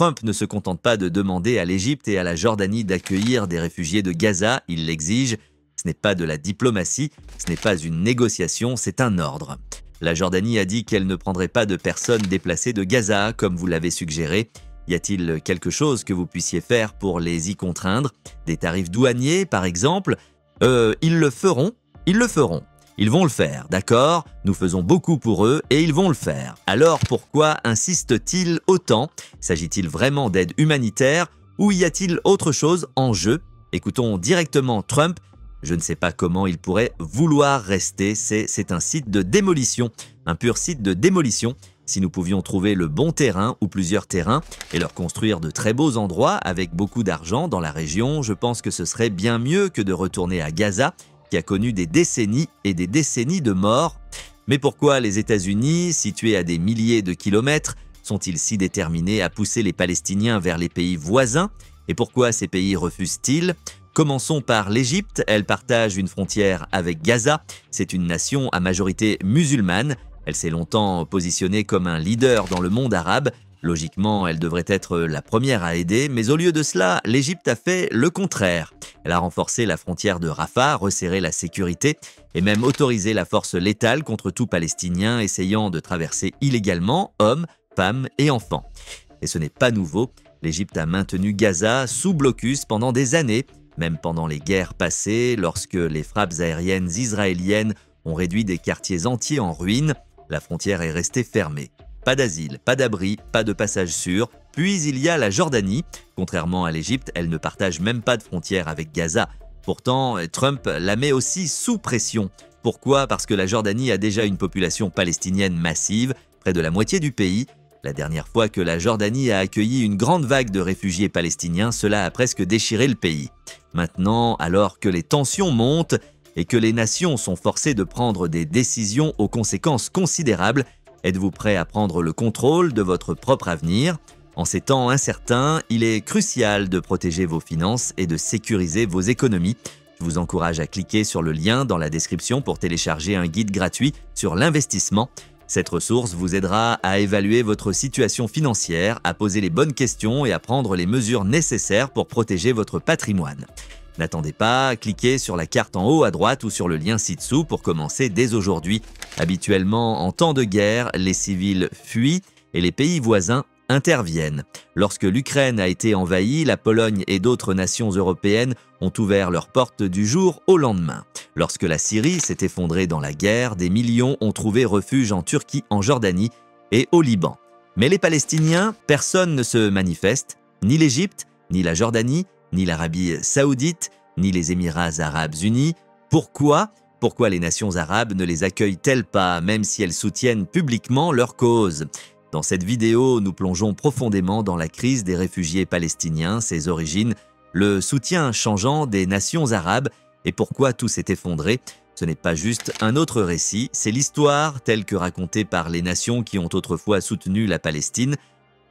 Trump ne se contente pas de demander à l'Égypte et à la Jordanie d'accueillir des réfugiés de Gaza, il l'exige. Ce n'est pas de la diplomatie, ce n'est pas une négociation, c'est un ordre. La Jordanie a dit qu'elle ne prendrait pas de personnes déplacées de Gaza, comme vous l'avez suggéré. Y a-t-il quelque chose que vous puissiez faire pour les y contraindre? Des tarifs douaniers, par exemple? Ils le feront. Ils vont le faire, d'accord? Nous faisons beaucoup pour eux et ils vont le faire. Alors pourquoi insiste-t-il autant? S'agit-il vraiment d'aide humanitaire ou y a-t-il autre chose en jeu? Écoutons directement Trump. Je ne sais pas comment il pourrait vouloir rester. C'est un site de démolition, un pur site de démolition. Si nous pouvions trouver le bon terrain ou plusieurs terrains et leur construire de très beaux endroits avec beaucoup d'argent dans la région, je pense que ce serait bien mieux que de retourner à Gaza, qui a connu des décennies et des décennies de morts. Mais pourquoi les États-Unis, situés à des milliers de kilomètres, sont-ils si déterminés à pousser les Palestiniens vers les pays voisins? Et pourquoi ces pays refusent-ils? Commençons par l'Égypte. Elle partage une frontière avec Gaza. C'est une nation à majorité musulmane. Elle s'est longtemps positionnée comme un leader dans le monde arabe. Logiquement, elle devrait être la première à aider, mais au lieu de cela, l'Égypte a fait le contraire. Elle a renforcé la frontière de Rafah, resserré la sécurité et même autorisé la force létale contre tout Palestinien essayant de traverser illégalement, hommes, femmes et enfants. Et ce n'est pas nouveau, l'Égypte a maintenu Gaza sous blocus pendant des années, même pendant les guerres passées, lorsque les frappes aériennes israéliennes ont réduit des quartiers entiers en ruine, la frontière est restée fermée. Pas d'asile, pas d'abri, pas de passage sûr. Puis il y a la Jordanie. Contrairement à l'Égypte, elle ne partage même pas de frontière avec Gaza. Pourtant, Trump la met aussi sous pression. Pourquoi? Parce que la Jordanie a déjà une population palestinienne massive, près de la moitié du pays. La dernière fois que la Jordanie a accueilli une grande vague de réfugiés palestiniens, cela a presque déchiré le pays. Maintenant, alors que les tensions montent et que les nations sont forcées de prendre des décisions aux conséquences considérables, êtes-vous prêt à prendre le contrôle de votre propre avenir? En ces temps incertains, il est crucial de protéger vos finances et de sécuriser vos économies. Je vous encourage à cliquer sur le lien dans la description pour télécharger un guide gratuit sur l'investissement. Cette ressource vous aidera à évaluer votre situation financière, à poser les bonnes questions et à prendre les mesures nécessaires pour protéger votre patrimoine. N'attendez pas, cliquez sur la carte en haut à droite ou sur le lien ci-dessous pour commencer dès aujourd'hui. Habituellement, en temps de guerre, les civils fuient et les pays voisins interviennent. Lorsque l'Ukraine a été envahie, la Pologne et d'autres nations européennes ont ouvert leurs portes du jour au lendemain. Lorsque la Syrie s'est effondrée dans la guerre, des millions ont trouvé refuge en Turquie, en Jordanie et au Liban. Mais les Palestiniens, personne ne se manifeste, ni l'Égypte, ni la Jordanie, ni l'Arabie saoudite, ni les Émirats arabes unis. Pourquoi? Pourquoi les nations arabes ne les accueillent-elles pas, même si elles soutiennent publiquement leur cause? Dans cette vidéo, nous plongeons profondément dans la crise des réfugiés palestiniens, ses origines, le soutien changeant des nations arabes et pourquoi tout s'est effondré. Ce n'est pas juste un autre récit, c'est l'histoire telle que racontée par les nations qui ont autrefois soutenu la Palestine.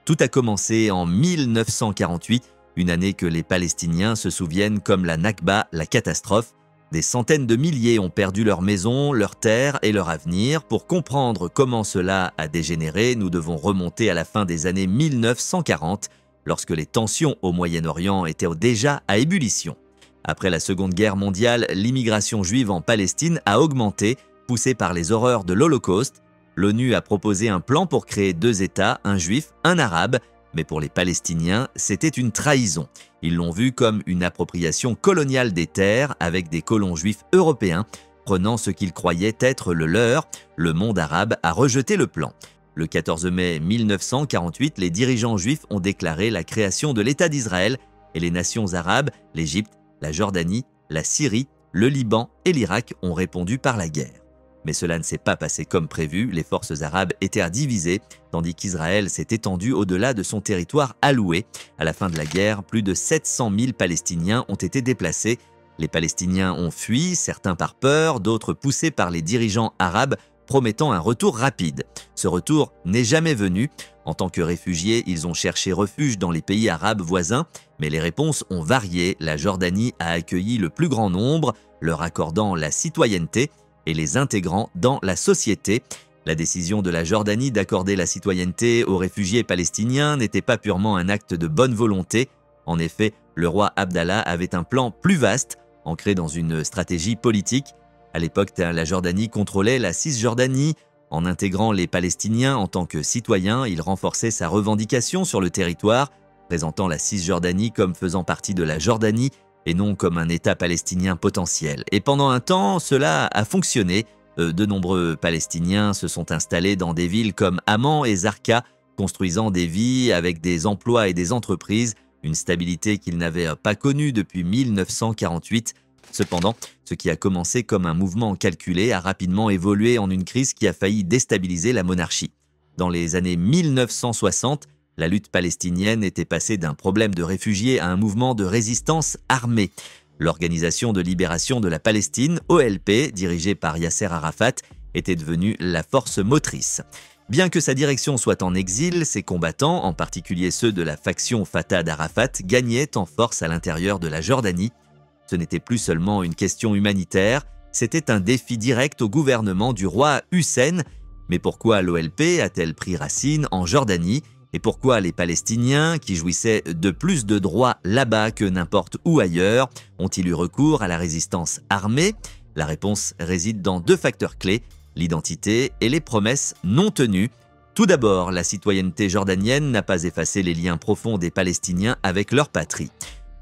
Tout a commencé en 1948, une année que les Palestiniens se souviennent comme la Nakba, la catastrophe. Des centaines de milliers ont perdu leur maison, leurs terres et leur avenir. Pour comprendre comment cela a dégénéré, nous devons remonter à la fin des années 1940, lorsque les tensions au Moyen-Orient étaient déjà à ébullition. Après la Seconde Guerre mondiale, l'immigration juive en Palestine a augmenté, poussée par les horreurs de l'Holocauste. L'ONU a proposé un plan pour créer 2 États, un juif, un arabe. Mais pour les Palestiniens, c'était une trahison. Ils l'ont vu comme une appropriation coloniale des terres avec des colons juifs européens, prenant ce qu'ils croyaient être le leur. Le monde arabe a rejeté le plan. Le 14 mai 1948, les dirigeants juifs ont déclaré la création de l'État d'Israël et les nations arabes, l'Égypte, la Jordanie, la Syrie, le Liban et l'Irak ont répondu par la guerre. Mais cela ne s'est pas passé comme prévu, les forces arabes étaient divisées, tandis qu'Israël s'est étendu au-delà de son territoire alloué. À la fin de la guerre, plus de 700 000 Palestiniens ont été déplacés. Les Palestiniens ont fui, certains par peur, d'autres poussés par les dirigeants arabes, promettant un retour rapide. Ce retour n'est jamais venu. En tant que réfugiés, ils ont cherché refuge dans les pays arabes voisins, mais les réponses ont varié. La Jordanie a accueilli le plus grand nombre, leur accordant la citoyenneté et les intégrant dans la société. La décision de la Jordanie d'accorder la citoyenneté aux réfugiés palestiniens n'était pas purement un acte de bonne volonté. En effet, le roi Abdallah avait un plan plus vaste, ancré dans une stratégie politique. À l'époque, la Jordanie contrôlait la Cisjordanie. En intégrant les Palestiniens en tant que citoyens, il renforçait sa revendication sur le territoire, présentant la Cisjordanie comme faisant partie de la Jordanie et non comme un État palestinien potentiel. Et pendant un temps, cela a fonctionné. De nombreux Palestiniens se sont installés dans des villes comme Amman et Zarqa, construisant des vies avec des emplois et des entreprises, une stabilité qu'ils n'avaient pas connue depuis 1948. Cependant, ce qui a commencé comme un mouvement calculé a rapidement évolué en une crise qui a failli déstabiliser la monarchie. Dans les années 1960, la lutte palestinienne était passée d'un problème de réfugiés à un mouvement de résistance armée. L'Organisation de libération de la Palestine, OLP, dirigée par Yasser Arafat, était devenue la force motrice. Bien que sa direction soit en exil, ses combattants, en particulier ceux de la faction Fatah d'Arafat, gagnaient en force à l'intérieur de la Jordanie. Ce n'était plus seulement une question humanitaire, c'était un défi direct au gouvernement du roi Hussein. Mais pourquoi l'OLP a-t-elle pris racine en Jordanie ? Et pourquoi les Palestiniens, qui jouissaient de plus de droits là-bas que n'importe où ailleurs, ont-ils eu recours à la résistance armée ? La réponse réside dans deux facteurs clés, l'identité et les promesses non tenues. Tout d'abord, la citoyenneté jordanienne n'a pas effacé les liens profonds des Palestiniens avec leur patrie.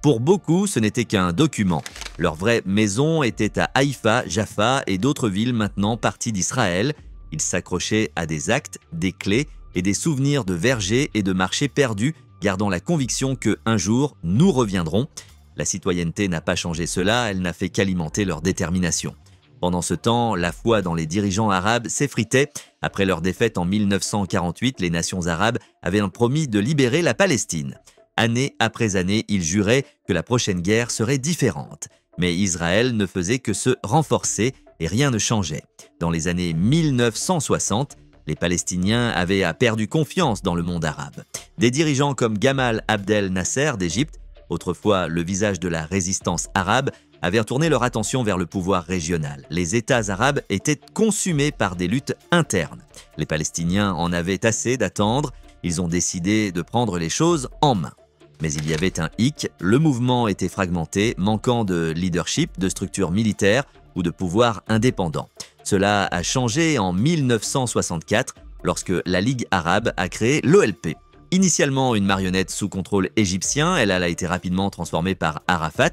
Pour beaucoup, ce n'était qu'un document. Leur vraie maison était à Haïfa, Jaffa et d'autres villes maintenant parties d'Israël. Ils s'accrochaient à des actes, des clés et des souvenirs de vergers et de marchés perdus, gardant la conviction qu'un jour, nous reviendrons. La citoyenneté n'a pas changé cela, elle n'a fait qu'alimenter leur détermination. Pendant ce temps, la foi dans les dirigeants arabes s'effritait. Après leur défaite en 1948, les nations arabes avaient promis de libérer la Palestine. Année après année, ils juraient que la prochaine guerre serait différente. Mais Israël ne faisait que se renforcer et rien ne changeait. Dans les années 1960, les Palestiniens avaient perdu confiance dans le monde arabe. Des dirigeants comme Gamal Abdel Nasser d'Égypte, autrefois le visage de la résistance arabe, avaient tourné leur attention vers le pouvoir régional. Les États arabes étaient consumés par des luttes internes. Les Palestiniens en avaient assez d'attendre, ils ont décidé de prendre les choses en main. Mais il y avait un hic, le mouvement était fragmenté, manquant de leadership, de structure militaire ou de pouvoir indépendant. Cela a changé en 1964 lorsque la Ligue arabe a créé l'OLP. Initialement une marionnette sous contrôle égyptien, elle a été rapidement transformée par Arafat.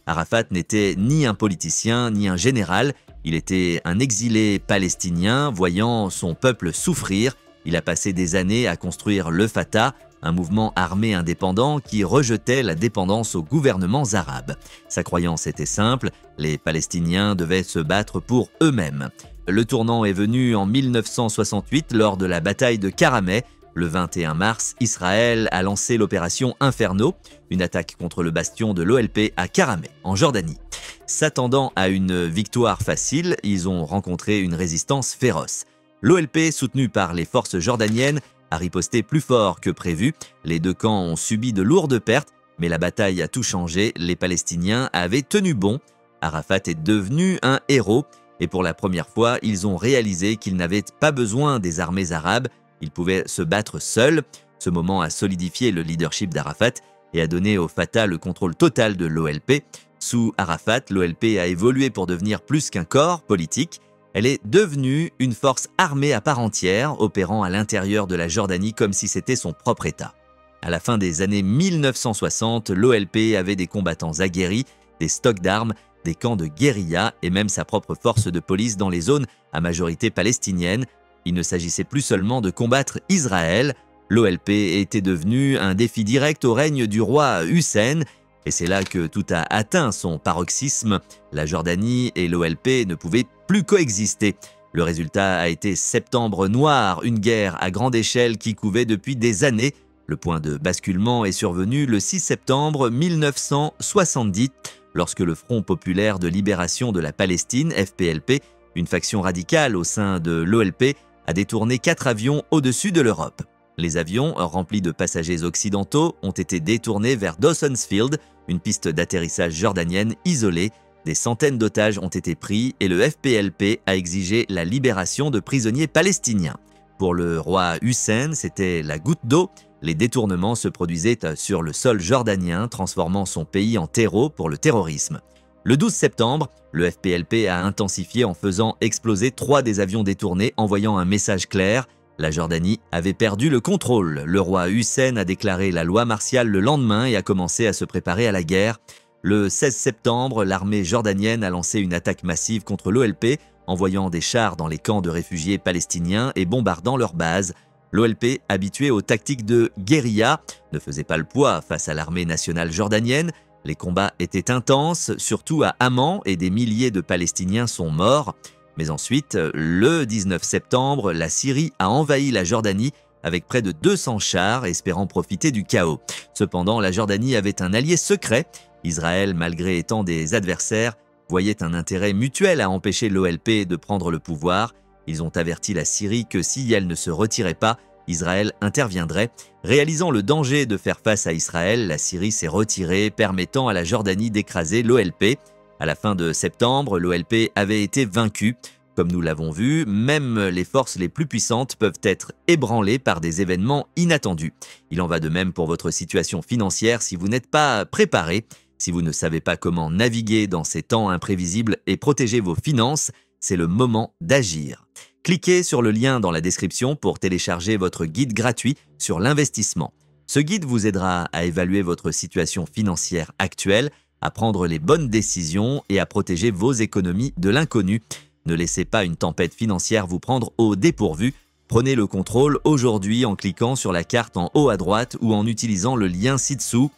Arafat n'était ni un politicien ni un général, il était un exilé palestinien voyant son peuple souffrir. Il a passé des années à construire le Fatah, un mouvement armé indépendant qui rejetait la dépendance aux gouvernements arabes. Sa croyance était simple, les Palestiniens devaient se battre pour eux-mêmes. Le tournant est venu en 1968 lors de la bataille de Karameh. Le 21 mars, Israël a lancé l'opération Inferno, une attaque contre le bastion de l'OLP à Karameh, en Jordanie. S'attendant à une victoire facile, ils ont rencontré une résistance féroce. L'OLP, soutenu par les forces jordaniennes, a riposté plus fort que prévu. Les deux camps ont subi de lourdes pertes, mais la bataille a tout changé. Les Palestiniens avaient tenu bon. Arafat est devenu un héros, et pour la première fois, ils ont réalisé qu'ils n'avaient pas besoin des armées arabes. Ils pouvaient se battre seuls. Ce moment a solidifié le leadership d'Arafat et a donné au Fatah le contrôle total de l'OLP. Sous Arafat, l'OLP a évolué pour devenir plus qu'un corps politique. Elle est devenue une force armée à part entière, opérant à l'intérieur de la Jordanie comme si c'était son propre État. À la fin des années 1960, l'OLP avait des combattants aguerris, des stocks d'armes, des camps de guérilla et même sa propre force de police dans les zones à majorité palestinienne. Il ne s'agissait plus seulement de combattre Israël. L'OLP était devenu un défi direct au règne du roi Hussein. Et c'est là que tout a atteint son paroxysme. La Jordanie et l'OLP ne pouvaient plus coexister. Le résultat a été Septembre noir, une guerre à grande échelle qui couvait depuis des années. Le point de basculement est survenu le 6 septembre 1970, lorsque le Front populaire de libération de la Palestine, FPLP, une faction radicale au sein de l'OLP, a détourné 4 avions au-dessus de l'Europe. Les avions, remplis de passagers occidentaux, ont été détournés vers Dawson's Field, une piste d'atterrissage jordanienne isolée. Des centaines d'otages ont été pris et le FPLP a exigé la libération de prisonniers palestiniens. Pour le roi Hussein, c'était la goutte d'eau. Les détournements se produisaient sur le sol jordanien, transformant son pays en terreau pour le terrorisme. Le 12 septembre, le FPLP a intensifié en faisant exploser 3 des avions détournés, envoyant un message clair. La Jordanie avait perdu le contrôle. Le roi Hussein a déclaré la loi martiale le lendemain et a commencé à se préparer à la guerre. Le 16 septembre, l'armée jordanienne a lancé une attaque massive contre l'OLP, envoyant des chars dans les camps de réfugiés palestiniens et bombardant leurs bases. L'OLP, habitué aux tactiques de guérilla, ne faisait pas le poids face à l'armée nationale jordanienne. Les combats étaient intenses, surtout à Amman, et des milliers de Palestiniens sont morts. Mais ensuite, le 19 septembre, la Syrie a envahi la Jordanie avec près de 200 chars, espérant profiter du chaos. Cependant, la Jordanie avait un allié secret. Israël, malgré étant des adversaires, voyait un intérêt mutuel à empêcher l'OLP de prendre le pouvoir. Ils ont averti la Syrie que si elle ne se retirait pas, Israël interviendrait. Réalisant le danger de faire face à Israël, la Syrie s'est retirée, permettant à la Jordanie d'écraser l'OLP. À la fin de septembre, l'OLP avait été vaincue. Comme nous l'avons vu, même les forces les plus puissantes peuvent être ébranlées par des événements inattendus. Il en va de même pour votre situation financière si vous n'êtes pas préparé. Si vous ne savez pas comment naviguer dans ces temps imprévisibles et protéger vos finances, c'est le moment d'agir. Cliquez sur le lien dans la description pour télécharger votre guide gratuit sur l'investissement. Ce guide vous aidera à évaluer votre situation financière actuelle, à prendre les bonnes décisions et à protéger vos économies de l'inconnu. Ne laissez pas une tempête financière vous prendre au dépourvu. Prenez le contrôle aujourd'hui en cliquant sur la carte en haut à droite ou en utilisant le lien ci-dessous.